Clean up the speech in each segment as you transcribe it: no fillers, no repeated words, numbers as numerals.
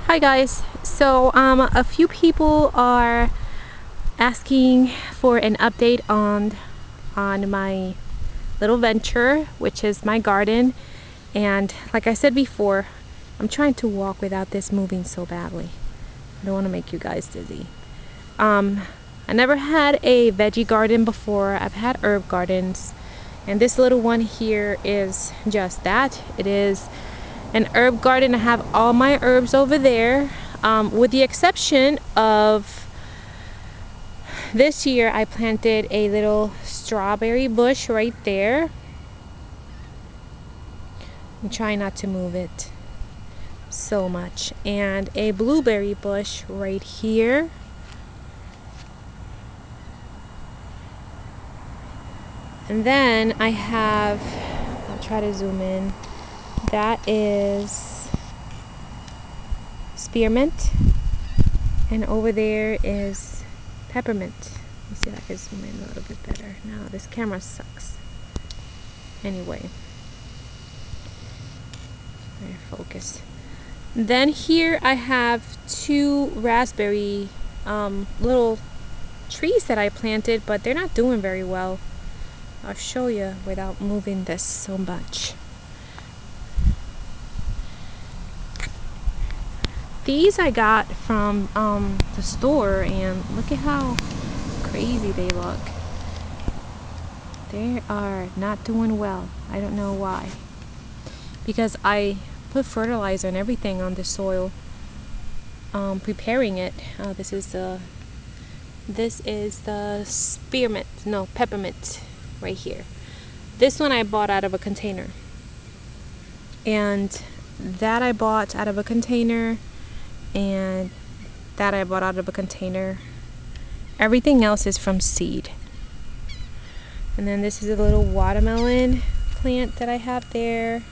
Hi guys, so a few people are asking for an update on my little venture, which is my garden. And like I said before, I'm trying to walk without this moving so badly. I don't want to make you guys dizzy. I never had a veggie garden before. I've had herb gardens, and this little one here is just that. It is an herb garden. I have all my herbs over there, with the exception of this year I planted a little strawberry bush right there. I'm trying not to move it so much, and a blueberry bush right here. And then I have, I'll try to zoom in, that is spearmint, and over there is peppermint. Let me see if I can zoom in a little bit better. No, this camera sucks. Anyway, focus. Then here I have two raspberry little trees that I planted, but they're not doing very well. I'll show you without moving this so much. These I got from the store, and look at how crazy they look. They are not doing well. I don't know why. Because I put fertilizer and everything on the soil, preparing it. This is the spearmint, no, peppermint right here. This one I bought out of a container, and that I bought out of a container, and that I bought out of a container. Everything else is from seed. And then this is a little watermelon plant that I have there.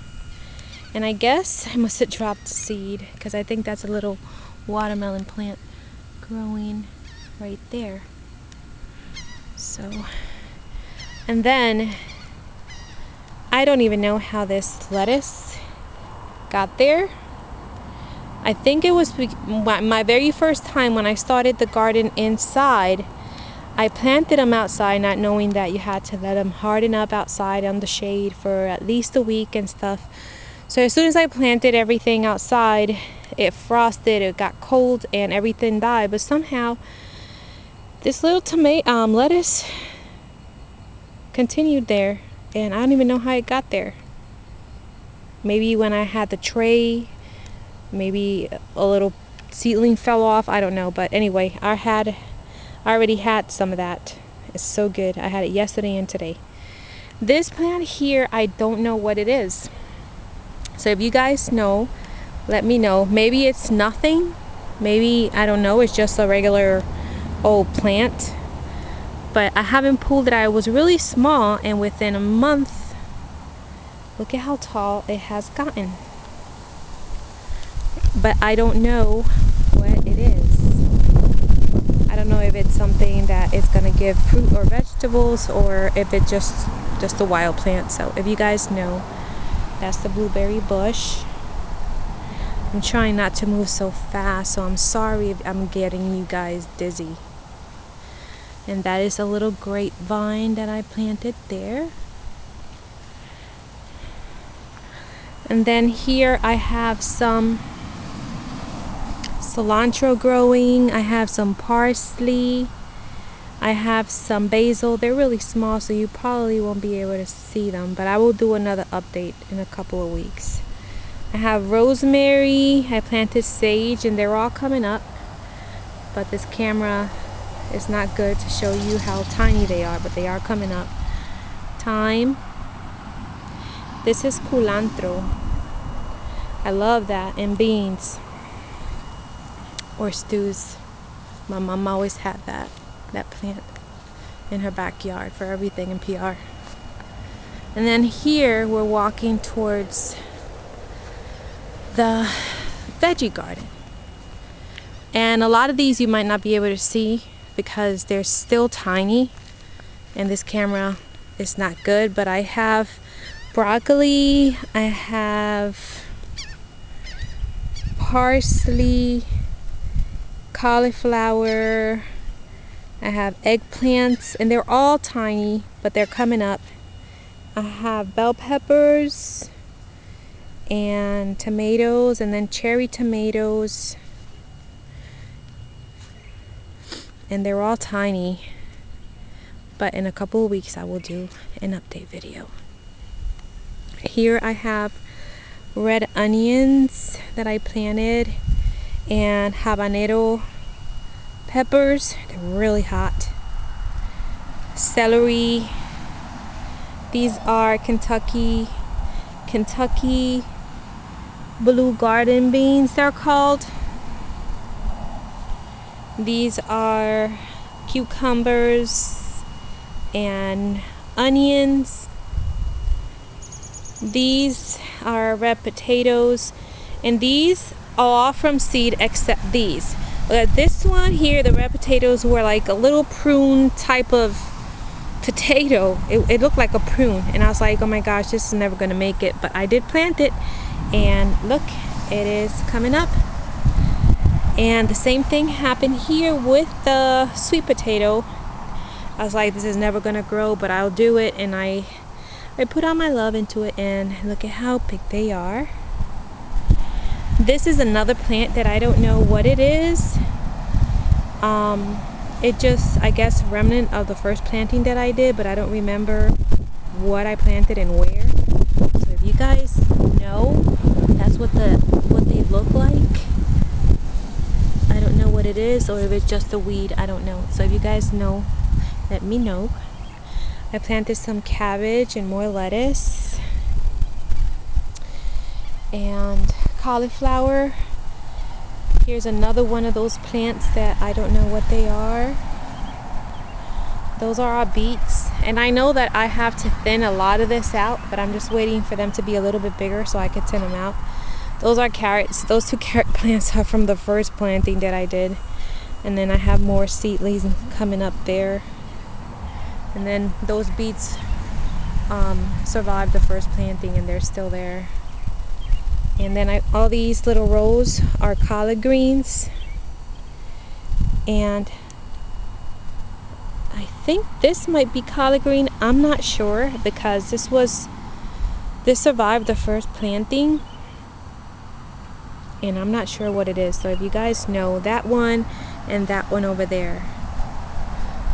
And I guess I must have dropped seed, because I think that's a little watermelon plant growing right there. So, and then I don't even know how this lettuce got there. I think it was my very first time when I started the garden inside. I planted them outside, not knowing that you had to let them harden up outside on the shade for at least a week and stuff. So as soon as I planted everything outside, it frosted, it got cold, and everything died. But somehow this little lettuce continued there, and I don't even know how it got there. Maybe when I had the tray, maybe a little seedling fell off, I don't know. But anyway, I already had some of that. It's so good. I had it yesterday and today. This plant here, I don't know what it is. So if you guys know, let me know. Maybe it's nothing. Maybe, I don't know, it's just a regular old plant. But I haven't pulled it out. It was really small, and within a month, look at how tall it has gotten. But I don't know what it is. I don't know if it's something that is going to give fruit or vegetables, or if it's just a wild plant. So if you guys know, that's the blueberry bush. I'm trying not to move so fast, so I'm sorry if I'm getting you guys dizzy. And that is a little grapevine that I planted there. And then here I have some cilantro growing. I have some parsley. I have some basil. They're really small, so you probably won't be able to see them, but I will do another update in a couple of weeks. I have rosemary. I planted sage, and they're all coming up, but this camera is not good to show you how tiny they are, but they are coming up. Thyme. This is culantro. I love that, and beans or stews. My mom always had that plant in her backyard for everything in PR. And then here we're walking towards the veggie garden. And a lot of these you might not be able to see because they're still tiny and this camera is not good, but I have broccoli, I have parsley, cauliflower, I have eggplants, and they're all tiny, but they're coming up. I have bell peppers and tomatoes, and then cherry tomatoes, and they're all tiny, but in a couple of weeks I will do an update video. Here I have red onions that I planted and habanero peppers. They're really hot. Celery. These are Kentucky blue garden beans, they're called. These are cucumbers and onions. These are red potatoes, and these are all from seed except these. This one here, the red potatoes, were like a little prune type of potato. It looked like a prune, and I was like, oh my gosh, this is never gonna make it. But I did plant it, and look, it is coming up. And the same thing happened here with the sweet potato. I was like, this is never gonna grow, but I'll do it. And I put all my love into it, and look at how big they are. This is another plant that I don't know what it is. It just, I guess, remnant of the first planting that I did, but I don't remember what I planted and where. So if you guys know, that's what they look like. I don't know what it is, or if it's just a weed, I don't know. So if you guys know, let me know. I planted some cabbage and more lettuce and cauliflower. Here's another one of those plants that I don't know what they are. Those are our beets, and I know that I have to thin a lot of this out, but I'm just waiting for them to be a little bit bigger so I can thin them out. Those are carrots. Those 2 carrot plants are from the first planting that I did, and then I have more seedlings coming up there. And then those beets survived the first planting, and they're still there. And then all these little rows are collard greens, and I think this might be collard green. I'm not sure, because this survived the first planting, and I'm not sure what it is. So if you guys know, that one and that one over there.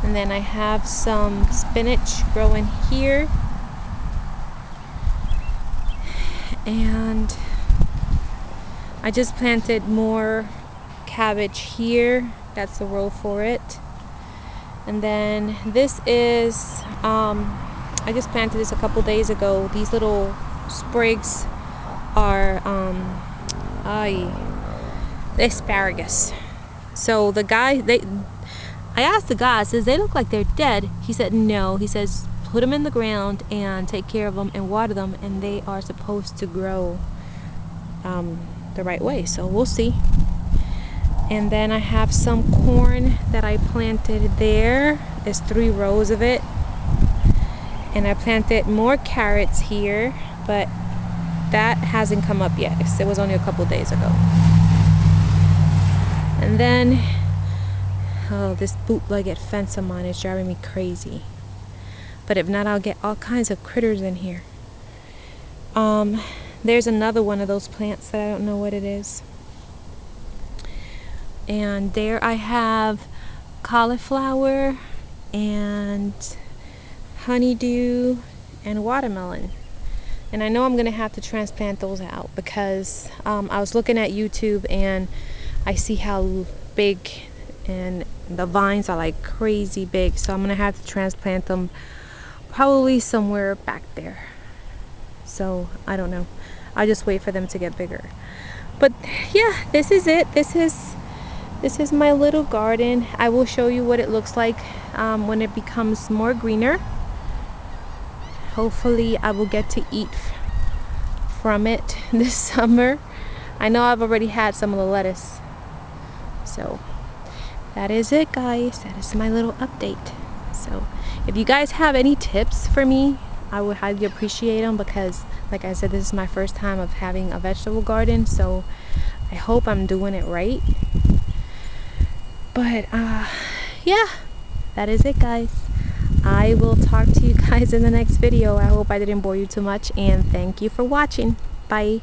And then I have some spinach growing here, and I just planted more cabbage here. That's the row for it. And then this is, I just planted this a couple days ago. These little sprigs are asparagus. So the guy, I asked the guy, I says, they look like they're dead. He said no. He says put them in the ground and take care of them and water them, and they are supposed to grow the right way. So we'll see. And then I have some corn that I planted there. There's 3 rows of it. And I planted more carrots here, but that hasn't come up yet. It was only a couple days ago. And then, oh, this bootlegged fence of mine is driving me crazy. But if not, I'll get all kinds of critters in here. There's another one of those plants that I don't know what it is. And there I have cauliflower and honeydew and watermelon. And I know I'm gonna have to transplant those out, because I was looking at YouTube and I see how big, and the vines are like crazy big. So I'm gonna have to transplant them probably somewhere back there. So I don't know. I'll just wait for them to get bigger. But yeah, this is it. This is my little garden. I will show you what it looks like when it becomes more greener. Hopefully I will get to eat from it this summer. I know I've already had some of the lettuce. So that is it, guys. That is my little update. So if you guys have any tips for me, I would highly appreciate them, because like I said, this is my first time of having a vegetable garden. So I hope I'm doing it right. But yeah, that is it, guys. I will talk to you guys in the next video. I hope I didn't bore you too much, and thank you for watching. Bye.